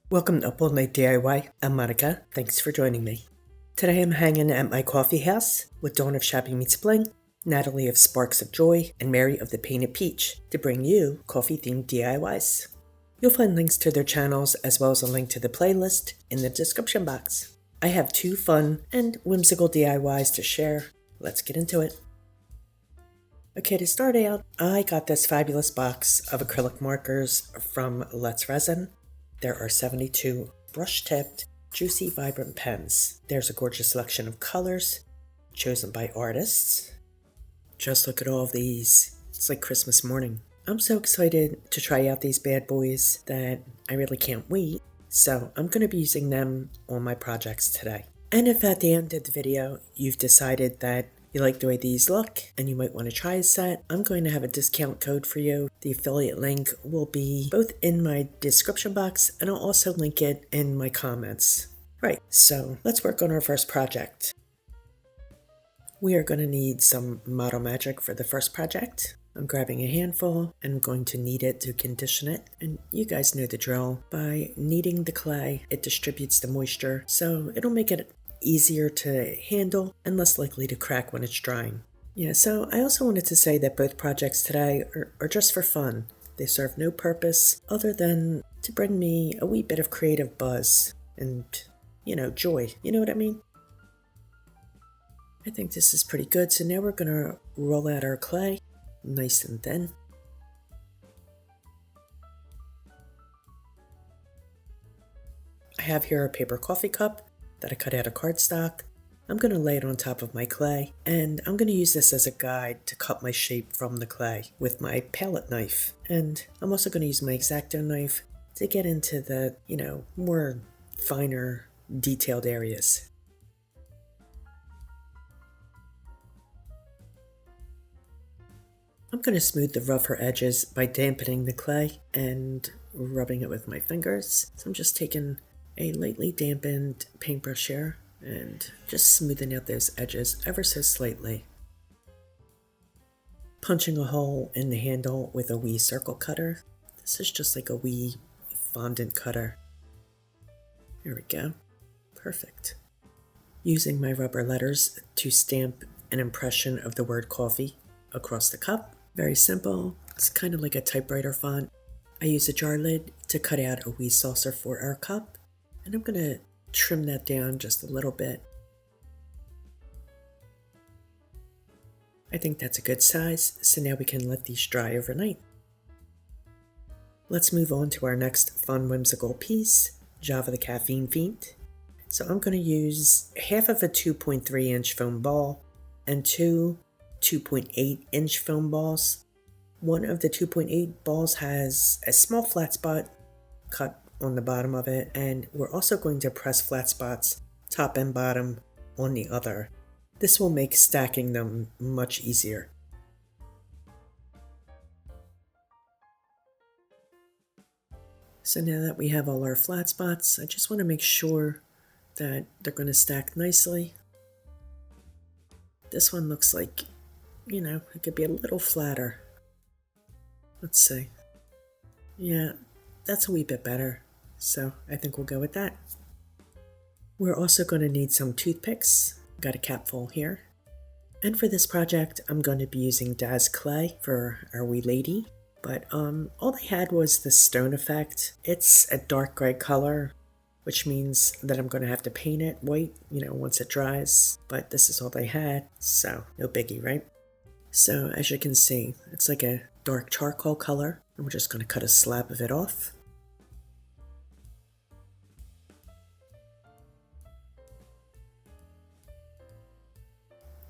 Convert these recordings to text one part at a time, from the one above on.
Welcome to Up All Night DIY. I'm Monica. Thanks for joining me. Today I'm hanging at my coffee house with Dawn of Shopping Meets Bling, Natalie of Sparks of Joy, and Mary of the Painted Peach to bring you coffee-themed DIYs. You'll find links to their channels as well as a link to the playlist in the description box. I have 2 fun and whimsical DIYs to share. Let's get into it. Okay, to start out, I got this fabulous box of acrylic markers from Let's Resin. There are 72 brush-tipped, juicy, vibrant pens. There's a gorgeous selection of colors chosen by artists. Just look at all of these. It's like Christmas morning. I'm so excited to try out these bad boys that I really can't wait. So I'm going to be using them on my projects today. And if at the end of the video you've decided that you like the way these look and you might want to try a set, I'm going to have a discount code for you. The affiliate link will be both in my description box and I'll also link it in my comments. Right, so let's work on our first project. We are going to need some Model Magic for the first project. I'm grabbing a handful and I'm going to knead it to condition it. And you guys know the drill. By kneading the clay, it distributes the moisture, so it'll make it easier to handle and less likely to crack when it's drying. Yeah, so I also wanted to say that both projects today are just for fun. They serve no purpose other than to bring me a wee bit of creative buzz and, joy. You know what I mean? I think this is pretty good, so now we're going to roll out our clay nice and thin. I have here a paper coffee cup that I cut out of cardstock. I'm going to lay it on top of my clay, and I'm going to use this as a guide to cut my shape from the clay with my palette knife. And I'm also going to use my X-Acto knife to get into the, more finer, detailed areas. I'm going to smooth the rougher edges by dampening the clay and rubbing it with my fingers. So I'm just taking a lightly dampened paintbrush here and just smoothing out those edges ever so slightly. Punching a hole in the handle with a wee circle cutter. This is just like a wee fondant cutter. There we go. Perfect. Using my rubber letters to stamp an impression of the word coffee across the cup. Very simple. It's kind of like a typewriter font. I use a jar lid to cut out a wee saucer for our cup. And I'm going to trim that down just a little bit. I think that's a good size, so now we can let these dry overnight. Let's move on to our next fun whimsical piece, Java the Caffeine Fiend. So I'm going to use half of a 2.3 inch foam ball and 2 2.8 inch foam balls. One of the 2.8 balls has a small flat spot cut on the bottom of it, and we're also going to press flat spots top and bottom on the other. This will make stacking them much easier. So now that we have all our flat spots, I just want to make sure that they're going to stack nicely. This one looks like, it could be a little flatter. Let's see. Yeah, that's a wee bit better. So I think we'll go with that. We're also going to need some toothpicks. Got a cap full here. And for this project, I'm going to be using Daz Clay for our wee lady. But all they had was the stone effect. It's a dark gray color, which means that I'm going to have to paint it white, once it dries. But this is all they had, so no biggie, right? So as you can see, it's like a dark charcoal color. And we're just going to cut a slab of it off.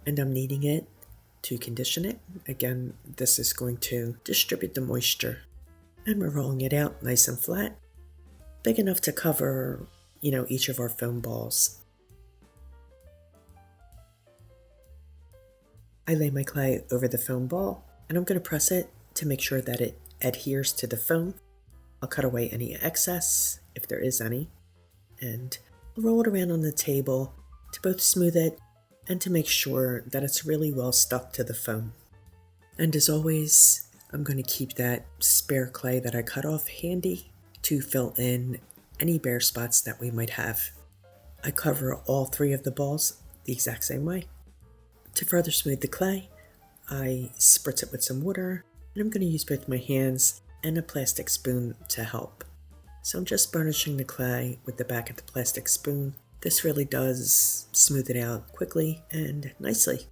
And I'm kneading it to condition it. Again, this is going to distribute the moisture. And we're rolling it out nice and flat, big enough to cover, each of our foam balls. I lay my clay over the foam ball, and I'm going to press it to make sure that it adheres to the foam. I'll cut away any excess, if there is any, and roll it around on the table to both smooth it and to make sure that it's really well stuck to the foam. And as always, I'm going to keep that spare clay that I cut off handy to fill in any bare spots that we might have. I cover all 3 of the balls the exact same way. To further smooth the clay, I spritz it with some water, and I'm going to use both my hands and a plastic spoon to help. So I'm just burnishing the clay with the back of the plastic spoon. This really does smooth it out quickly and nicely.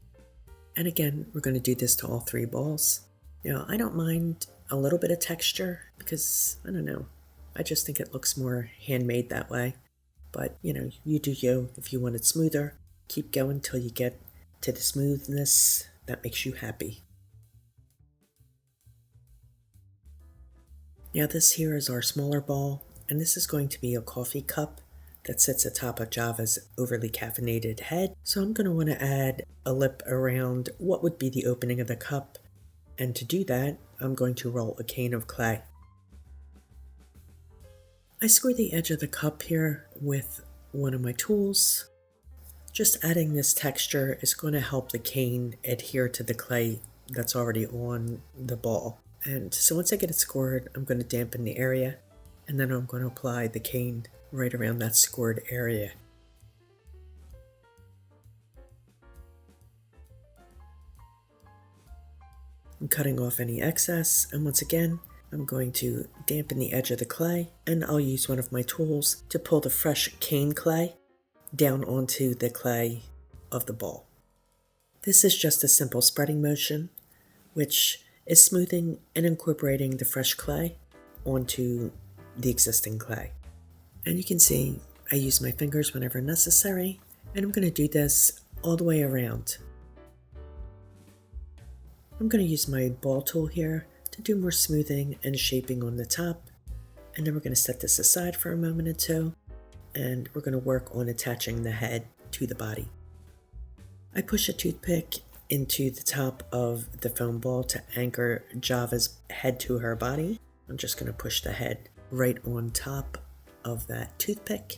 And again, we're going to do this to all 3 balls. Now, I don't mind a little bit of texture because, I don't know, I just think it looks more handmade that way. But, you do you. If you want it smoother, keep going till you get to the smoothness that makes you happy. Now this here is our smaller ball, and this is going to be a coffee cup that sits atop of Java's overly caffeinated head. So I'm going to want to add a lip around what would be the opening of the cup. And to do that, I'm going to roll a cane of clay. I score the edge of the cup here with one of my tools. Just adding this texture is going to help the cane adhere to the clay that's already on the ball. And so once I get it scored, I'm going to dampen the area, and then I'm going to apply the cane right around that scored area. I'm cutting off any excess, and once again, I'm going to dampen the edge of the clay, and I'll use one of my tools to pull the fresh cane clay down onto the clay of the ball. This is just a simple spreading motion, which is smoothing and incorporating the fresh clay onto the existing clay. And you can see I use my fingers whenever necessary, and I'm going to do this all the way around. I'm going to use my ball tool here to do more smoothing and shaping on the top, and then we're going to set this aside for a moment or two, and we're going to work on attaching the head to the body. I push a toothpick into the top of the foam ball to anchor Java's head to her body. I'm just going to push the head right on top of that toothpick.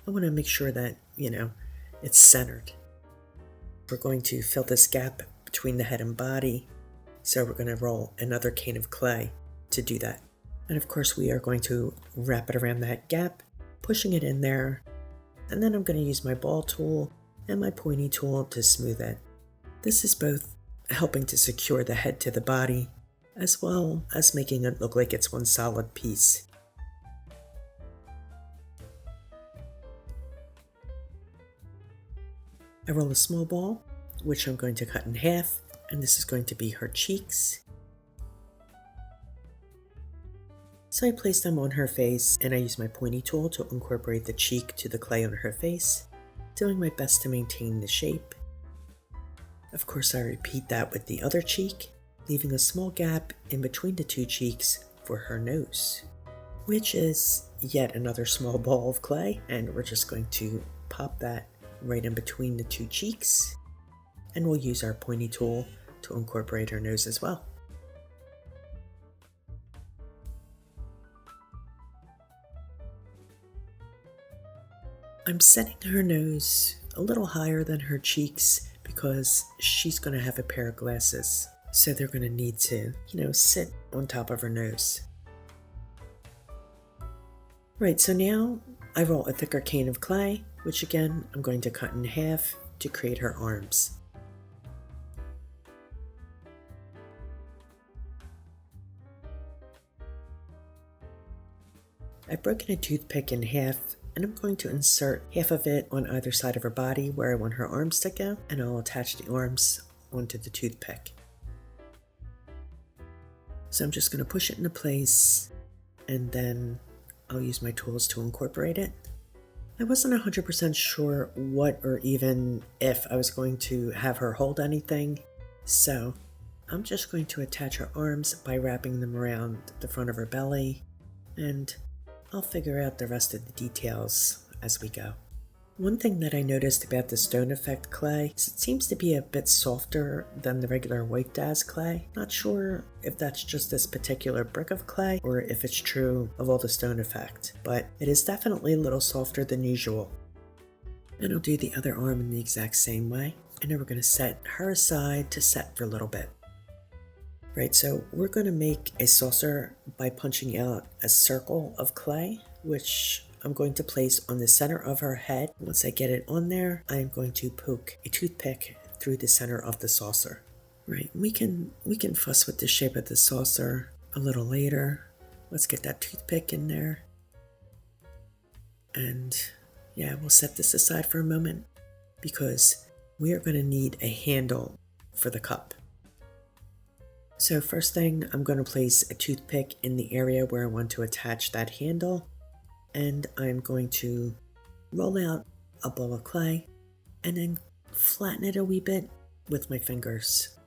I want to make sure that, it's centered. We're going to fill this gap between the head and body, so we're going to roll another cane of clay to do that. And of course we are going to wrap it around that gap, pushing it in there, and then I'm going to use my ball tool and my pointy tool to smooth it. This is both helping to secure the head to the body, as well as making it look like it's one solid piece. I roll a small ball, which I'm going to cut in half, and this is going to be her cheeks. So I place them on her face, and I use my pointy tool to incorporate the cheek to the clay on her face, doing my best to maintain the shape. Of course, I repeat that with the other cheek, leaving a small gap in between the 2 cheeks for her nose, which is yet another small ball of clay, and we're just going to pop that right in between the 2 cheeks, and we'll use our pointy tool to incorporate her nose as well. I'm setting her nose a little higher than her cheeks because she's going to have a pair of glasses, so they're going to need to, sit on top of her nose. Right, so now I roll a thicker cane of clay, which again I'm going to cut in half to create her arms. I've broken a toothpick in half, and I'm going to insert half of it on either side of her body where I want her arms to go, and I'll attach the arms onto the toothpick. So I'm just going to push it into place, and then I'll use my tools to incorporate it. I wasn't 100% sure what or even if I was going to have her hold anything, so I'm just going to attach her arms by wrapping them around the front of her belly, and I'll figure out the rest of the details as we go. One thing that I noticed about the stone effect clay is it seems to be a bit softer than the regular white Daz clay. Not sure if that's just this particular brick of clay or if it's true of all the stone effect, but it is definitely a little softer than usual. And I'll do the other arm in the exact same way, and then we're going to set her aside to set for a little bit. Right, so we're going to make a saucer by punching out a circle of clay, which I'm going to place on the center of her head. Once I get it on there, I'm going to poke a toothpick through the center of the saucer. Right, we can fuss with the shape of the saucer a little later. Let's get that toothpick in there. And yeah, we'll set this aside for a moment because we are going to need a handle for the cup. So first thing, I'm going to place a toothpick in the area where I want to attach that handle, and I'm going to roll out a ball of clay and then flatten it a wee bit with my fingers.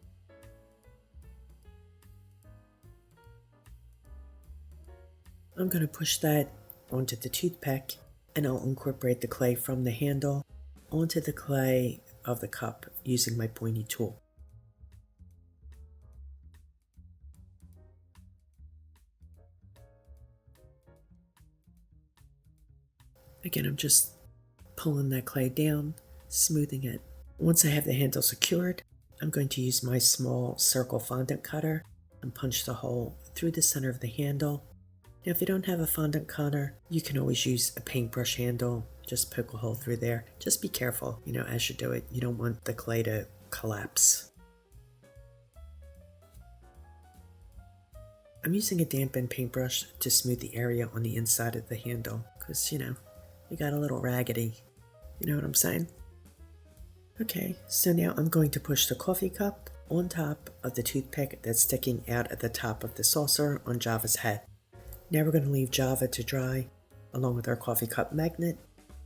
I'm going to push that onto the toothpick, and I'll incorporate the clay from the handle onto the clay of the cup using my pointy tool. Again, I'm just pulling that clay down, smoothing it. Once I have the handle secured, I'm going to use my small circle fondant cutter and punch the hole through the center of the handle. Now, if you don't have a fondant cutter, you can always use a paintbrush handle. Just poke a hole through there. Just be careful, as you do it. You don't want the clay to collapse. I'm using a dampened paintbrush to smooth the area on the inside of the handle because, we got a little raggedy. You know what I'm saying? Okay, so now I'm going to push the coffee cup on top of the toothpick that's sticking out at the top of the saucer on Java's head. Now we're going to leave Java to dry along with our coffee cup magnet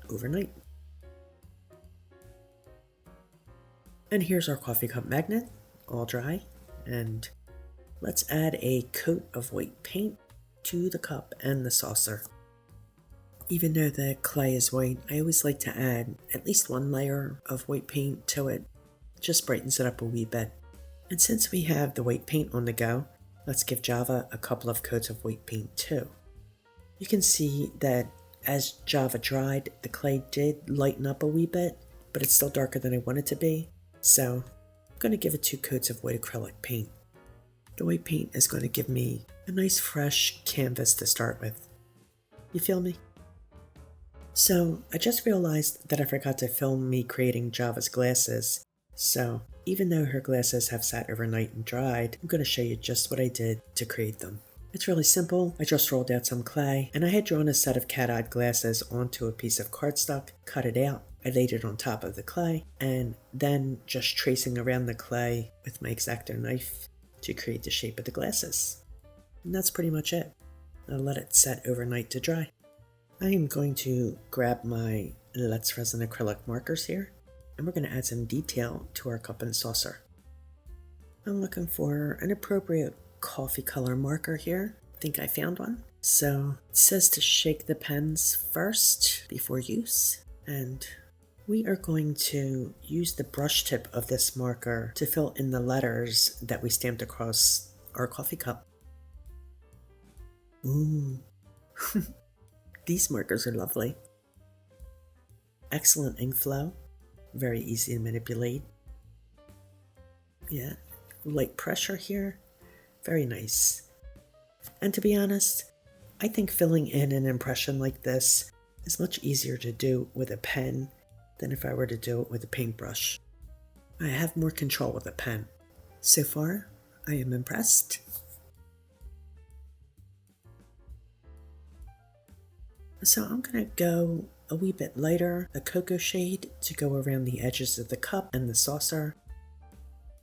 overnight. And here's our coffee cup magnet, all dry. And let's add a coat of white paint to the cup and the saucer. Even though the clay is white, I always like to add at least one layer of white paint to it. It just brightens it up a wee bit. And since we have the white paint on the go, let's give Java a couple of coats of white paint too. You can see that as Java dried, the clay did lighten up a wee bit, but it's still darker than I want it to be. So I'm going to give it 2 coats of white acrylic paint. The white paint is going to give me a nice fresh canvas to start with. You feel me? So I just realized that I forgot to film me creating Java's glasses. So even though her glasses have sat overnight and dried, I'm going to show you just what I did to create them. It's really simple. I just rolled out some clay, and I had drawn a set of cat-eyed glasses onto a piece of cardstock, cut it out. I laid it on top of the clay, and then just tracing around the clay with my X-Acto knife to create the shape of the glasses. And that's pretty much it. I'll let it set overnight to dry. I am going to grab my Let's Resin Acrylic markers here, and we're going to add some detail to our cup and saucer. I'm looking for an appropriate coffee color marker here. I think I found one. So it says to shake the pens first before use, and we are going to use the brush tip of this marker to fill in the letters that we stamped across our coffee cup. Ooh. These markers are lovely. Excellent ink flow. Very easy to manipulate. Yeah, light pressure here. Very nice. And to be honest, I think filling in an impression like this is much easier to do with a pen than if I were to do it with a paintbrush. I have more control with a pen. So far, I am impressed. So I'm going to go a wee bit lighter, a cocoa shade to go around the edges of the cup and the saucer.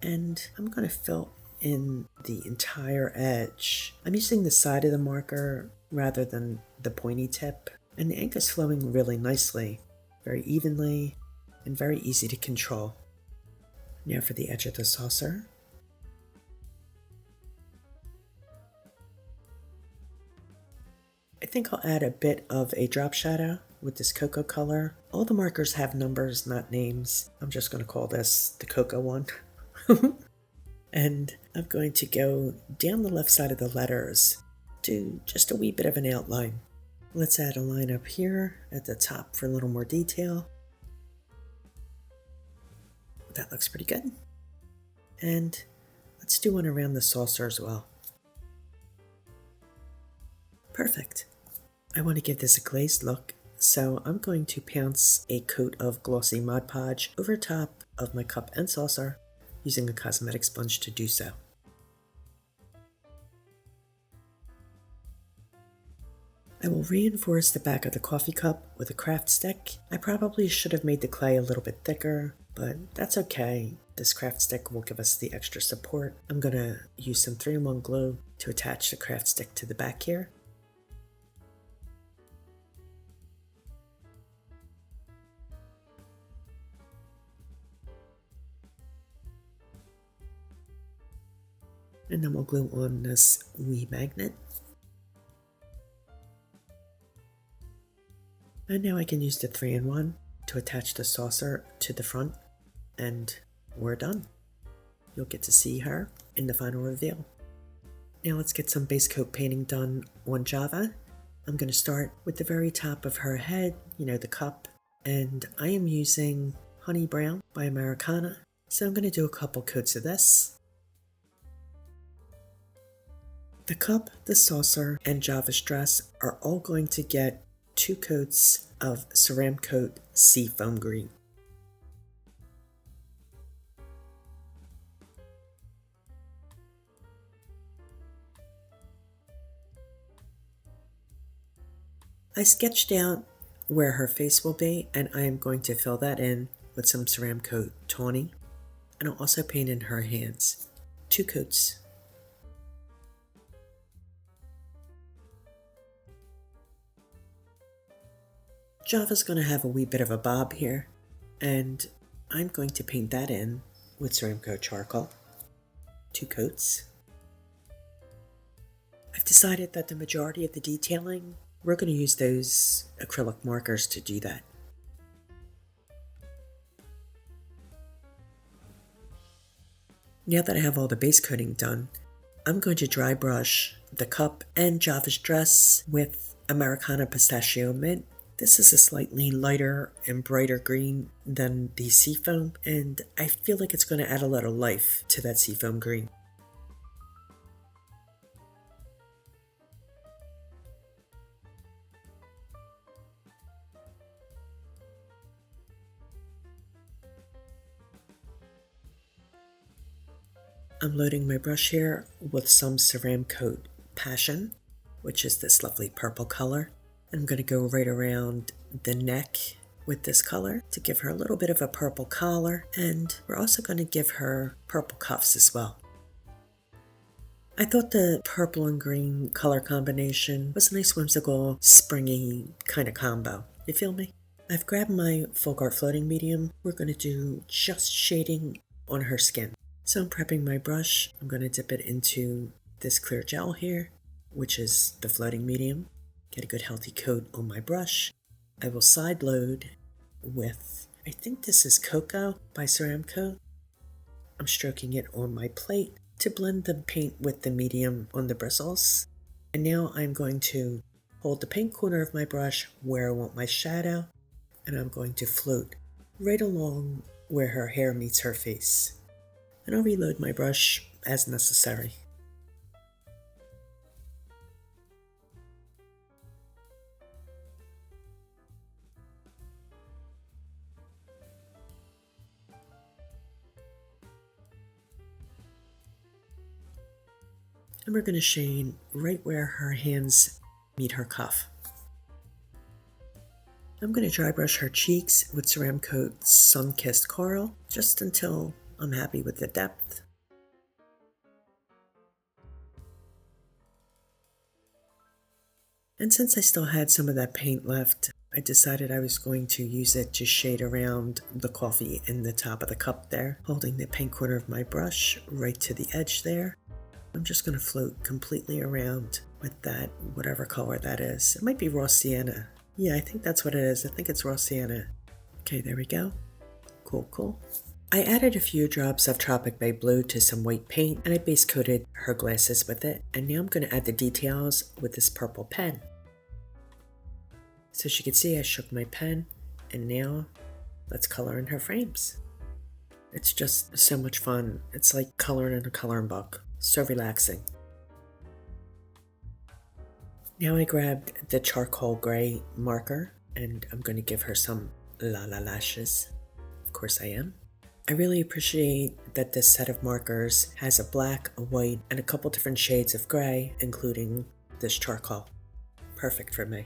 And I'm going to fill in the entire edge. I'm using the side of the marker rather than the pointy tip. And the ink is flowing really nicely, very evenly, and very easy to control. Now for the edge of the saucer. I think I'll add a bit of a drop shadow with this cocoa color. All the markers have numbers, not names. I'm just going to call this the cocoa one. And I'm going to go down the left side of the letters, do just a wee bit of an outline. Let's add a line up here at the top for a little more detail. That looks pretty good. And let's do one around the saucer as well. Perfect. I want to give this a glazed look, so I'm going to pounce a coat of Glossy Mod Podge over top of my cup and saucer using a cosmetic sponge to do so. I will reinforce the back of the coffee cup with a craft stick. I probably should have made the clay a little bit thicker, but that's okay. This craft stick will give us the extra support. I'm going to use some 3-in-1 glue to attach the craft stick to the back here. And then we'll glue on this wee magnet. And now I can use the 3-in-1 to attach the saucer to the front, and we're done. You'll get to see her in the final reveal. Now let's get some base coat painting done on Java. I'm going to start with the very top of her head, the cup, and I am using Honey Brown by Americana. So I'm going to do a couple coats of this. The cup, the saucer, and Java's dress are all going to get 2 coats of Ceramcoat Sea Foam green. I sketched out where her face will be, and I am going to fill that in with some Ceramcoat Tawny, and I'll also paint in her hands. 2 coats. Java's going to have a wee bit of a bob here, and I'm going to paint that in with Ceramcoat Charcoal. 2 coats. I've decided that the majority of the detailing, we're going to use those acrylic markers to do that. Now that I have all the base coating done, I'm going to dry brush the cup and Java's dress with Americana Pistachio Mint. This is a slightly lighter and brighter green than the sea foam, and I feel like it's going to add a lot of life to that sea foam green. I'm loading my brush here with some Ceramcoat Passion, which is this lovely purple color. I'm going to go right around the neck with this color to give her a little bit of a purple collar, and we're also going to give her purple cuffs as well. I thought the purple and green color combination was a nice whimsical, springy kind of combo. You feel me? I've grabbed my DecoArt floating medium. We're going to do just shading on her skin. So I'm prepping my brush. I'm going to dip it into this clear gel here, which is the floating medium. Get a good healthy coat on my brush. I will side load with, I think this is Cocoa by Ceramcoat. I'm stroking it on my plate to blend the paint with the medium on the bristles. And now I'm going to hold the paint corner of my brush where I want my shadow, and I'm going to float right along where her hair meets her face. And I'll reload my brush as necessary. And we're going to shade right where her hands meet her cuff. I'm going to dry brush her cheeks with Ceramcoat Sun-Kissed Coral just until I'm happy with the depth. And since I still had some of that paint left, I decided I was going to use it to shade around the coffee in the top of the cup there, holding the paint corner of my brush right to the edge there. I'm just going to float completely around with that, whatever color that is. It might be Raw Sienna. Yeah, I think that's what it is. I think it's Raw Sienna. Okay, there we go. Cool, cool. I added a few drops of Tropic Bay Blue to some white paint, and I base coated her glasses with it. And now I'm going to add the details with this purple pen. So as you can see, I shook my pen, and now let's color in her frames. It's just so much fun. It's like coloring in a coloring book. So relaxing. Now I grabbed the charcoal gray marker, and I'm going to give her some la la lashes. Of course I am. I really appreciate that this set of markers has a black, a white, and a couple different shades of gray, including this charcoal. Perfect for me.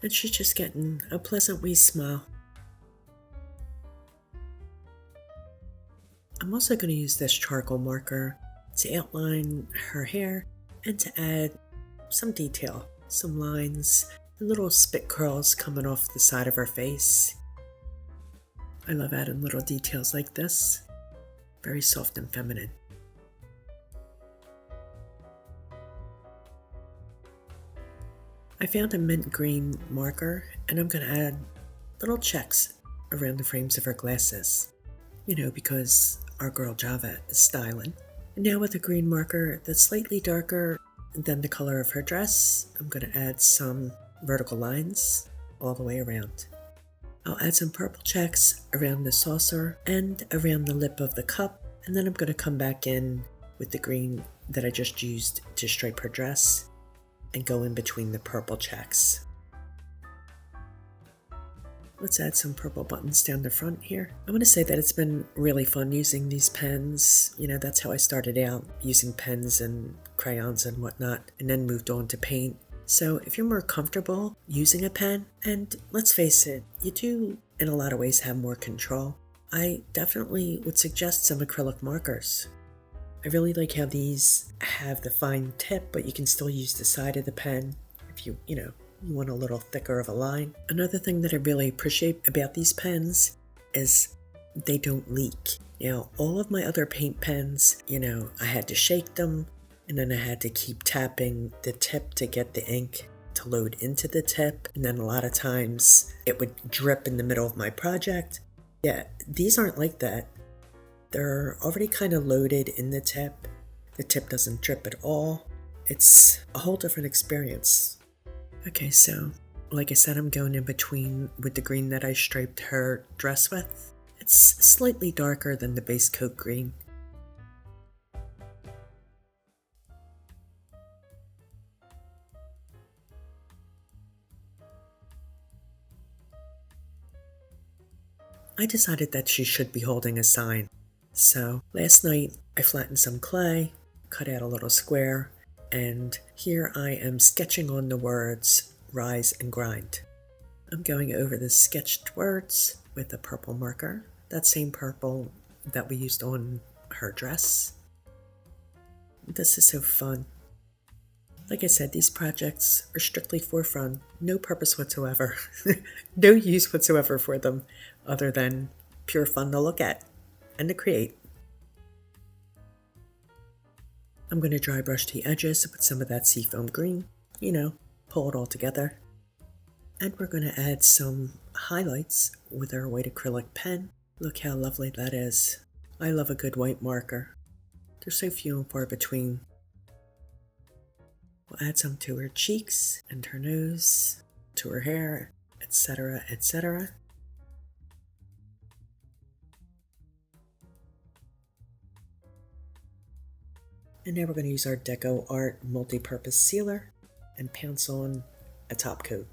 And she's just getting a pleasant wee smile. I'm also going to use this charcoal marker to outline her hair and to add some detail, some lines, and little spit curls coming off the side of her face. I love adding little details like this. Very soft and feminine. I found a mint green marker and I'm going to add little checks around the frames of her glasses. You know, because our girl Java is styling. And now with a green marker that's slightly darker than the color of her dress, I'm going to add some vertical lines all the way around. I'll add some purple checks around the saucer and around the lip of the cup, and then I'm going to come back in with the green that I just used to stripe her dress and go in between the purple checks. Let's add some purple buttons down the front here. I want to say that it's been really fun using these pens. You know, that's how I started out, using pens and crayons and whatnot, and then moved on to paint. So if you're more comfortable using a pen, and let's face it, you do in a lot of ways have more control, I definitely would suggest some acrylic markers. I really like how these have the fine tip, but you can still use the side of the pen if you want a little thicker of a line. Another thing that I really appreciate about these pens is they don't leak. Now, all of my other paint pens, I had to shake them, and then I had to keep tapping the tip to get the ink to load into the tip, and then a lot of times it would drip in the middle of my project. Yeah, these aren't like that. They're already kind of loaded in the tip. The tip doesn't drip at all. It's a whole different experience. Okay, so like I said, I'm going in between with the green that I striped her dress with. It's slightly darker than the base coat green. I decided that she should be holding a sign. So last night I flattened some clay, cut out a little square, and here I am sketching on the words rise and grind. I'm going over the sketched words with a purple marker, that same purple that we used on her dress. This is so fun. Like I said, these projects are strictly for fun, no purpose whatsoever, no use whatsoever for them other than pure fun to look at and to create. I'm going to dry brush the edges with some of that seafoam green, pull it all together. And we're going to add some highlights with our white acrylic pen. Look how lovely that is. I love a good white marker. They're so few and far between. We'll add some to her cheeks and her nose, to her hair, etc., etc. And now we're going to use our DecoArt multi-purpose sealer and pounce on a top coat.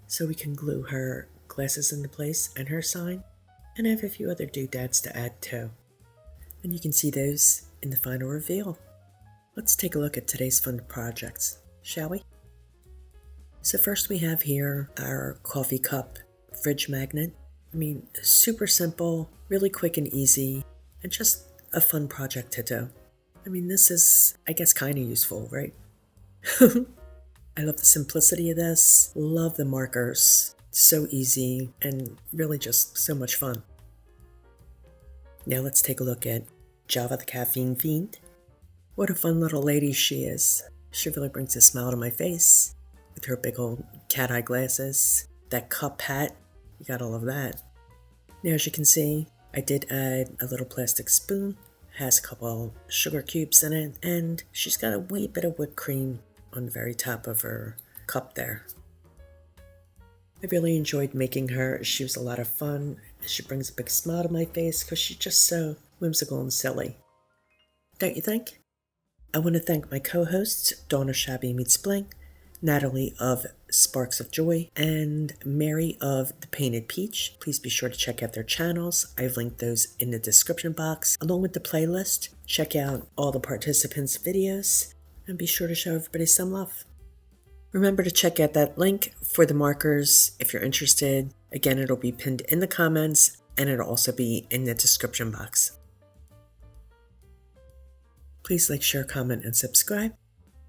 So we can glue her glasses into place and her sign, and I have a few other doodads to add too. And you can see those in the final reveal. Let's take a look at today's fun projects, shall we? So first we have here our coffee cup fridge magnet. Super simple, really quick and easy, and just a fun project to do. This is, I guess, kind of useful, right? I love the simplicity of this, love the markers, so easy, and really just so much fun. Now let's take a look at Java the Caffeine Fiend. What a fun little lady she is. She really brings a smile to my face with her big old cat eye glasses, that cup hat, you gotta love that. Now as you can see, I did add a little plastic spoon, has a couple sugar cubes in it, and she's got a wee bit of whipped cream on the very top of her cup there. I really enjoyed making her. She was a lot of fun. She brings a big smile to my face because she's just so whimsical and silly. Don't you think? I want to thank my co-hosts, Dawn of Shabby Meets Bling, Natalie of Sparks of Joy, and Mary of The Painted Peach. Please be sure to check out their channels. I've linked those in the description box, along with the playlist. Check out all the participants' videos, and be sure to show everybody some love. Remember to check out that link for the markers if you're interested. Again, it'll be pinned in the comments, and it'll also be in the description box. Please like, share, comment, and subscribe,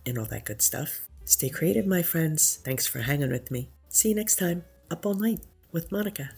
and all that good stuff. Stay creative, my friends. Thanks for hanging with me. See you next time. Up all night with Monica.